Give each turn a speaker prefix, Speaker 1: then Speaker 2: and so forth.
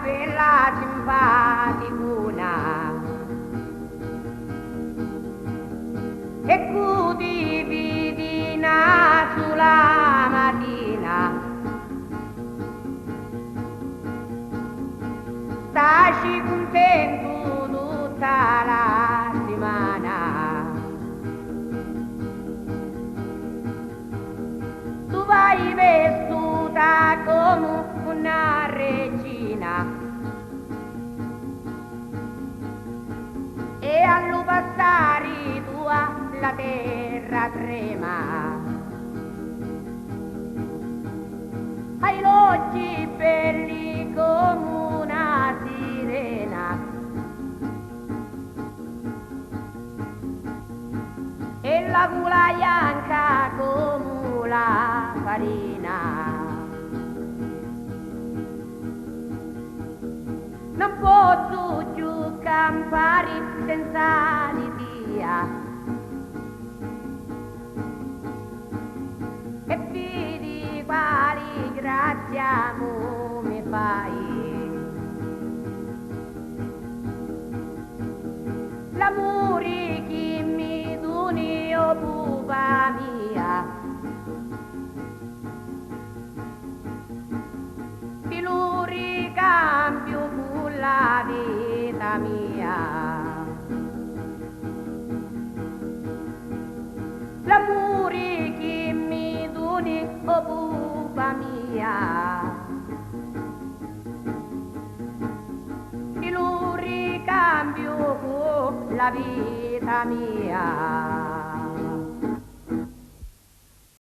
Speaker 1: bella simpaticuna e cudi vidina sulla mattina stai contento tutta la settimana. Tu vai vestuta come una regina e allo passare tua la terra trema. Hai gli occhi belli come una sirena e la gola bianca come la farina. Non posso più campare senza di dia e vedi quali grazia mi fai. L'amore che mi doni, oh pupa mia, ti lo ricambio con la vita mia. L'amore che mi doni, oh pupa mia, ti lo ricambio con la vita mia.